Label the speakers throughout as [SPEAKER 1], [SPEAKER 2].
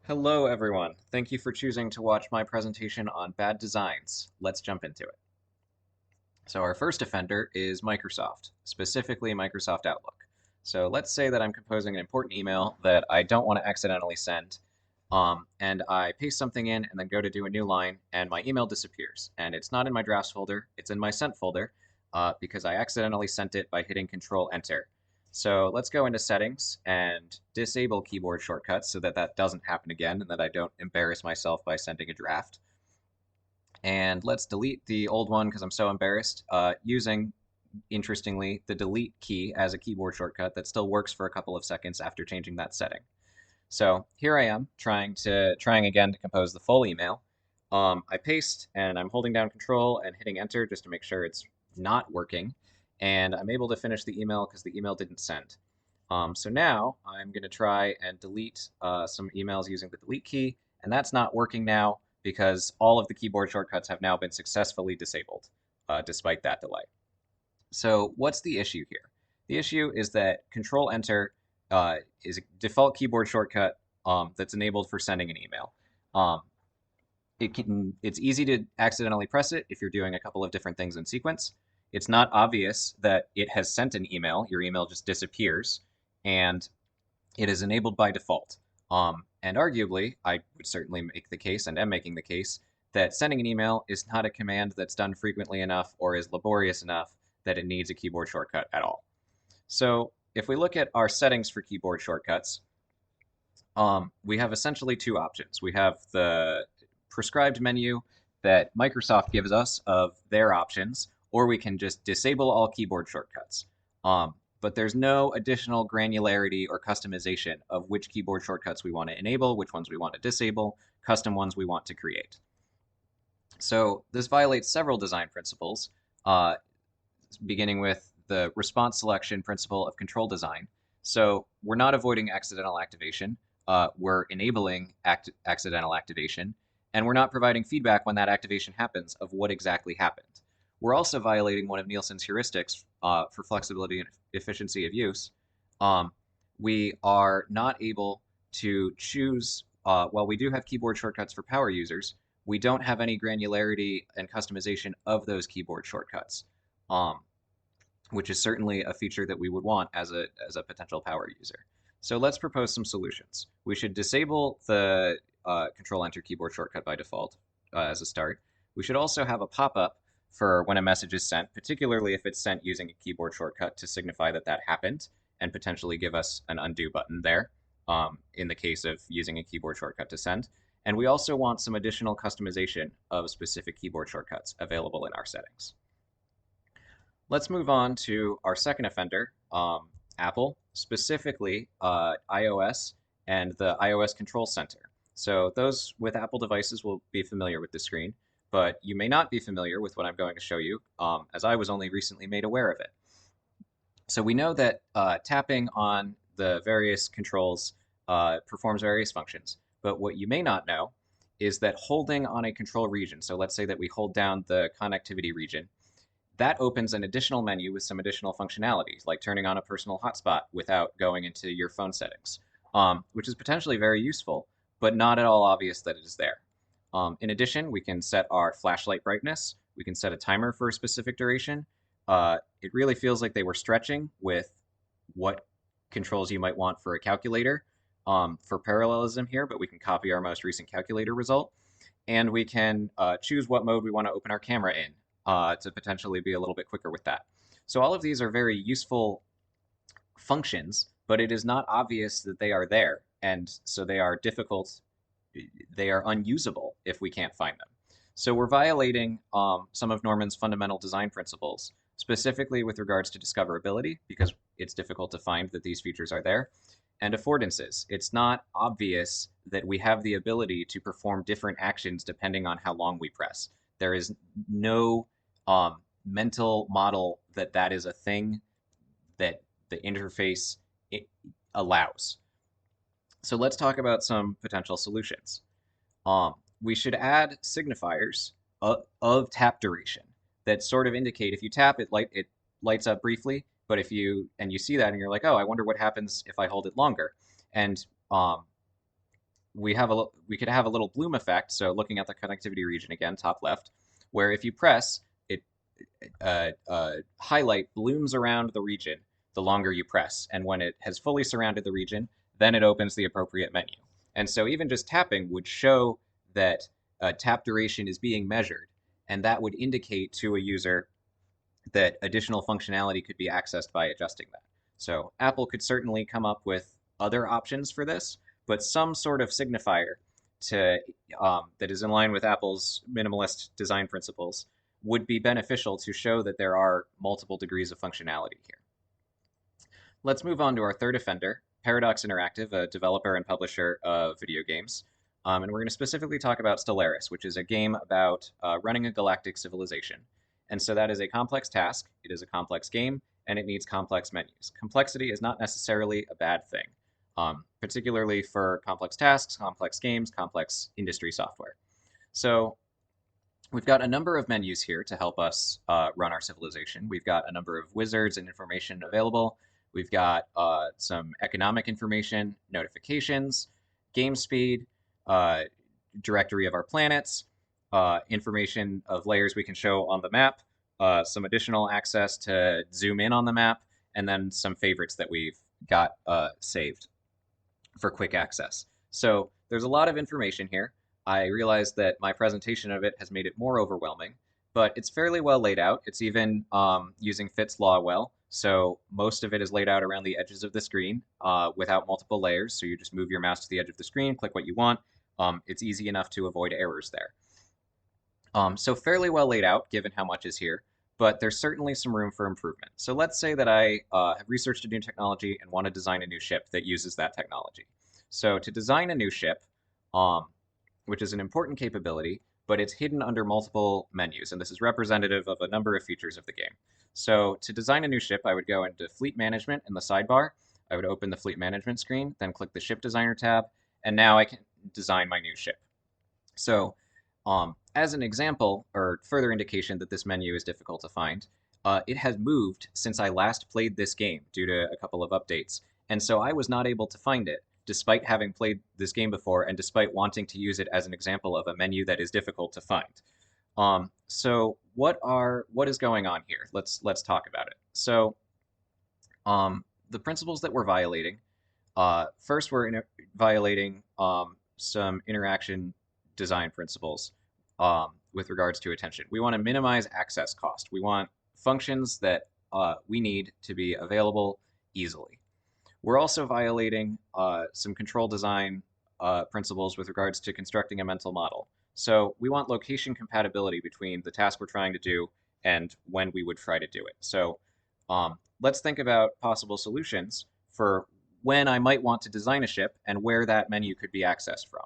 [SPEAKER 1] Hello, everyone. Thank you for choosing to watch my presentation on bad designs. Let's jump into it. So our first offender is Microsoft, specifically Microsoft Outlook. So let's say that I'm composing an important email that I don't want to accidentally send, and I paste something in and then go to do a new line, and my email disappears. And it's not in my drafts folder, it's in my sent folder, because I accidentally sent it by hitting Ctrl-Enter. So let's go into settings and disable keyboard shortcuts so that that doesn't happen again and that I don't embarrass myself by sending a draft. And let's delete the old one because I'm so embarrassed, using, interestingly, the delete key as a keyboard shortcut that still works for a couple of seconds after changing that setting. So here I am trying again to compose the full email. I paste and I'm holding down Control and hitting Enter just to make sure it's not working. And I'm able to finish the email because the email didn't send. So now I'm going to try and delete some emails using the delete key, and that's not working now because all of the keyboard shortcuts have now been successfully disabled, despite that delay. So what's the issue here? The issue is that Control-Enter is a default keyboard shortcut that's enabled for sending an email. It's easy to accidentally press it if you're doing a couple of different things in sequence. It's not obvious that it has sent an email. Your email just disappears, and it is enabled by default. And arguably, I would certainly make the case, and am making the case, that sending an email is not a command that's done frequently enough or is laborious enough that it needs a keyboard shortcut at all. So if we look at our settings for keyboard shortcuts, we have essentially two options. We have the prescribed menu that Microsoft gives us of their options, or we can just disable all keyboard shortcuts. But there's no additional granularity or customization of which keyboard shortcuts we want to enable, which ones we want to disable, custom ones we want to create. So this violates several design principles, beginning with the response selection principle of control design. So we're not avoiding accidental activation, we're enabling accidental activation, and we're not providing feedback when that activation happens of what exactly happened. We're also violating one of Nielsen's heuristics for flexibility and efficiency of use. We are not able to choose, while we do have keyboard shortcuts for power users, we don't have any granularity and customization of those keyboard shortcuts, which is certainly a feature that we would want as a potential power user. So let's propose some solutions. We should disable the Control-Enter keyboard shortcut by default as a start. We should also have a pop-up for when a message is sent, particularly if it's sent using a keyboard shortcut to signify that that happened, and potentially give us an undo button there in the case of using a keyboard shortcut to send. And we also want some additional customization of specific keyboard shortcuts available in our settings. Let's move on to our second offender, Apple, specifically iOS and the iOS Control Center. So those with Apple devices will be familiar with this screen, but you may not be familiar with what I'm going to show you, as I was only recently made aware of it. So we know that tapping on the various controls performs various functions, but what you may not know is that holding on a control region, so let's say that we hold down the connectivity region, that opens an additional menu with some additional functionalities, like turning on a personal hotspot without going into your phone settings, which is potentially very useful, but not at all obvious that it is there. In addition, we can set our flashlight brightness. We can set a timer for a specific duration. It really feels like they were stretching with what controls you might want for a calculator for parallelism here, but we can copy our most recent calculator result. And we can choose what mode we want to open our camera in to potentially be a little bit quicker with that. So all of these are very useful functions, but it is not obvious that they are there. And so they are difficult, they are unusable if we can't find them. So we're violating some of Norman's fundamental design principles, specifically with regards to discoverability, because it's difficult to find that these features are there, and affordances. It's not obvious that we have the ability to perform different actions depending on how long we press. There is no mental model that that is a thing that the interface allows. So let's talk about some potential solutions. We should add signifiers of tap duration that sort of indicate if you tap, it lights up briefly, but if you see that and you're like, oh, I wonder what happens if I hold it longer. And we could have a little bloom effect. So looking at the connectivity region again, top left, where if you press it, highlight blooms around the region the longer you press, and when it has fully surrounded the region, then it opens the appropriate menu. And so even just tapping would show that tap duration is being measured, and that would indicate to a user that additional functionality could be accessed by adjusting that. So Apple could certainly come up with other options for this, but some sort of signifier to that is in line with Apple's minimalist design principles would be beneficial to show that there are multiple degrees of functionality here. Let's move on to our third offender, Paradox Interactive, a developer and publisher of video games. And we're going to specifically talk about Stellaris, which is a game about running a galactic civilization. And so that is a complex task, it is a complex game, and it needs complex menus. Complexity is not necessarily a bad thing, particularly for complex tasks, complex games, complex industry software. So we've got a number of menus here to help us run our civilization. We've got a number of wizards and information available. We've got some economic information, notifications, game speed, directory of our planets, information of layers we can show on the map, some additional access to zoom in on the map, and then some favorites that we've got saved for quick access. So there's a lot of information here. I realize that my presentation of it has made it more overwhelming, but it's fairly well laid out. It's even using Fitts' law well. So most of it is laid out around the edges of the screen without multiple layers. So you just move your mouse to the edge of the screen, click what you want. It's easy enough to avoid errors there. So fairly well laid out, given how much is here, but there's certainly some room for improvement. So let's say that I have researched a new technology and want to design a new ship that uses that technology. So to design a new ship, which is an important capability, but it's hidden under multiple menus, and this is representative of a number of features of the game. So to design a new ship, I would go into Fleet Management in the sidebar. I would open the Fleet Management screen, then click the Ship Designer tab, and now I can design my new ship. So as an example, or further indication that this menu is difficult to find, it has moved since I last played this game due to a couple of updates, and so I was not able to find it, despite having played this game before and despite wanting to use it as an example of a menu that is difficult to find. So what is going on here? Let's talk about it. So the principles that we're violating, first we're violating some interaction design principles with regards to attention. We want to minimize access cost. We want functions that we need to be available easily. We're also violating some control design principles with regards to constructing a mental model. So we want location compatibility between the task we're trying to do and when we would try to do it. So let's think about possible solutions for when I might want to design a ship and where that menu could be accessed from.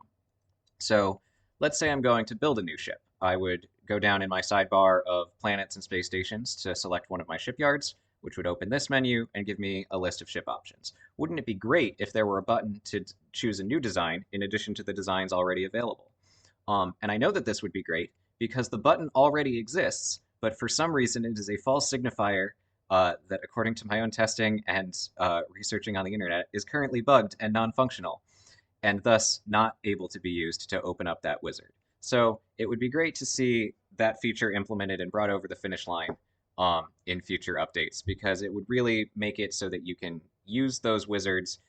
[SPEAKER 1] So let's say I'm going to build a new ship. I would go down in my sidebar of planets and space stations to select one of my shipyards, which would open this menu and give me a list of ship options. Wouldn't it be great if there were a button to choose a new design in addition to the designs already available? And I know that this would be great because the button already exists, but for some reason it is a false signifier that, according to my own testing and researching on the internet, is currently bugged and non-functional, and thus not able to be used to open up that wizard. So it would be great to see that feature implemented and brought over the finish line in future updates, because it would really make it so that you can use those wizards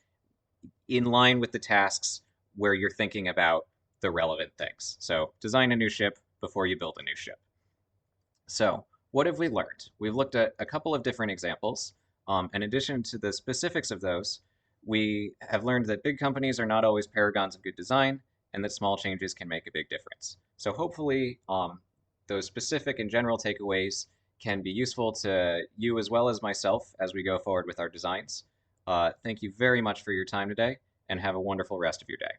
[SPEAKER 1] in line with the tasks where you're thinking about the relevant things. So design a new ship before you build a new ship. So what have we learned? We've looked at a couple of different examples. In addition to the specifics of those, we have learned that big companies are not always paragons of good design, and that small changes can make a big difference. So hopefully those specific and general takeaways can be useful to you as well as myself as we go forward with our designs. Thank you very much for your time today, and have a wonderful rest of your day.